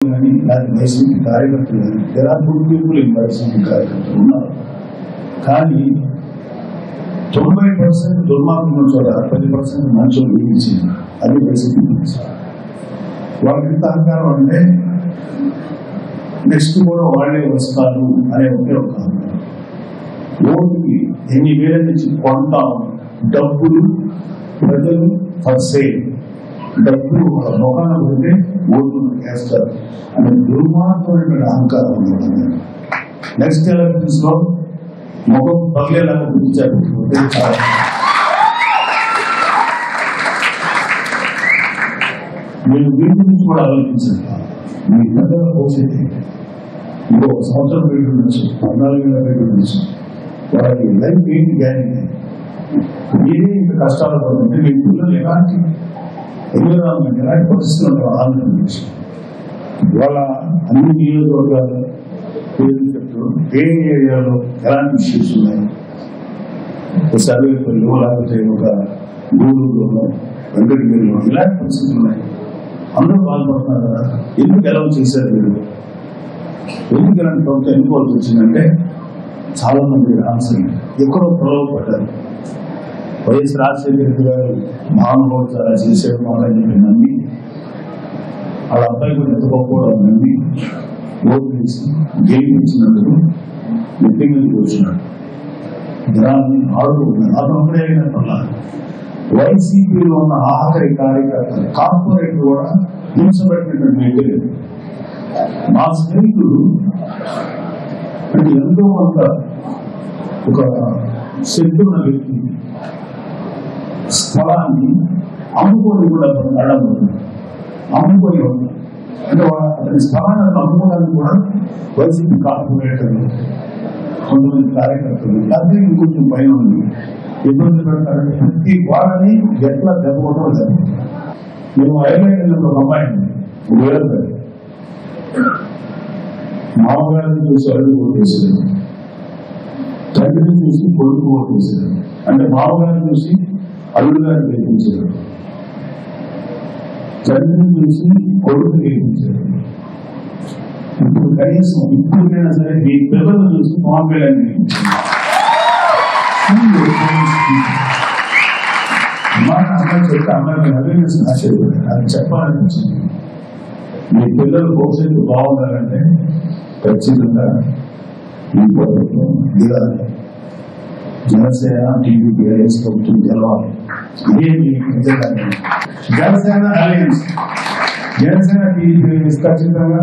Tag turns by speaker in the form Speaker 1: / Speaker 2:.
Speaker 1: కానీ లేకపోతే వైసీపీ కార్యకర్తలు కానీ there are good people in YCP కార్యకర్తలు ఉన్నారు. కానీ 90% దుర్మార్గం చోట 10% మంచోళ్ళు ఊహించింది. అది వైసీపీ వాళ్ళకి ఎంత అహంకారం అంటే నెక్స్ట్ కూడా వాళ్ళే వస్తారు అనే ఒకే ఒక అహంకారం. ఓటుకి ఎన్ని వేల నుంచి కొంటాం, డబ్బులు ప్రజలు ఫర్ సేల్, డబ్బులు ఒక మొఖాన ఉంటే ఓట్లు వేస్తారు అనే దుర్మార్గమైన అహంకారం ఉంది. నెక్స్ట్ ఎలక్షన్స్ లో ముఖం పర్లేలాగా గుర్తించారు. మీరు వీటి గురించి కూడా ఆలోచించండి. మీ పెద్దల భవిష్యత్తు ఇంకో సంవత్సరం పెట్టి ఉండొచ్చు, 14 ఏళ్ళ పెట్టి ఉండొచ్చు. వాళ్ళకి లైఫ్ ఏంటి గ్యారెంటీ? మీరే ఇంత కష్టాలు పడుతుంటే మీ పిల్లలు ఎలాంటి ఎన్విరాన్మెంట్, ఎలాంటి పరిస్థితులు ఆంధ్రప్రదేశ్ ఇవాళ అన్ని నియోజకవర్గాలు పేరు చెప్తూ ఏ ఏరియాలో ఎలాంటి ఇష్యూస్ ఉన్నాయి, సర్వేపల్లిలో లేకపోతే ఒక గూడూరులోనో వెంకటగిరిలో ఇలాంటి పరిస్థితులు ఉన్నాయి. అందరూ బాధపడుతున్నారు కదా. ఎందుకు ఎలా చేశారు మీరు? ఎందుకు ఇలాంటి ప్రభుత్వం ఎన్నుకోవాల్సి వచ్చిందంటే చాలా మంది ఆన్సర్ ఎక్కడో ప్రలోభపడ్డారు. వైఎస్ రాజశేఖర రెడ్డి గారు మహానుభావుడు చాలా చేసేది మాటని చెప్పి నమ్మి, వాళ్ళ అబ్బాయి కూడా ఎంత గొప్పవాడు నమ్మి ఓటు వేసి గెలిపించినందుకు నెత్తి మీద కూర్చున్నాడు. జనాన్ని ఆడుకుంటున్నాడు. అతను అయినట్ల వైసీపీలో ఉన్న ఆఖరి కార్యకర్తలు, కార్పొరేట్ కూడా హింసపెట్టినటువంటి వ్యక్తులు. మా స్నేహితుడు అంటే ఎంతో కొంత ఒక శక్తి ఉన్న వ్యక్తి స్థలాన్ని అమ్ముకొని కూడా అమ్ముకొని అంటే అతని స్థలాన్ని అమ్ముకోవడానికి కూడా వైసీపీ కార్పొరేటర్లు, కొంతమంది కార్యకర్తలు లేకపోతే ఇంకొంచెం పైన ఉంది ఇబ్బంది పెడతారంటే ప్రతి వాళ్ళని ఎట్లా దెబ్బకొట్టడం జరుగుతుంది. మేము ఐర్లాండ్ ఒక అమ్మాయిని వేరే మామగారిని చూసి అడుగు ఓటేసారు, తండ్రిని చూసి కొడుకు ఓటేసారు, అంటే మామగారిని చూసి అల్లుడు గారిని గెలిపించారు, తండ్రిని చూసి కొడుకు గెలిపించారు. ఇప్పుడు కనీసం ఇప్పుడైనా సరే మీ పిల్లలు చూసి పవన్ కళ్యాణ్ గెలిపించారు. అమ్మాయి చెప్తే అమ్మాయి అవేర్నెస్ నచ్చేది, అది చెప్పాలనిపించింది. మీ పిల్లలు భవిష్యత్తు బాగుండాలంటే ఖచ్చితంగా ఈ ప్రభుత్వం దిగాలి. జనసేన టీడీపీ అలయన్స్ ప్రభుత్వం గెలవాలి. ఇదే మీ జనసేన అలయన్స్, జనసేన టీడీపీ ఖచ్చితంగా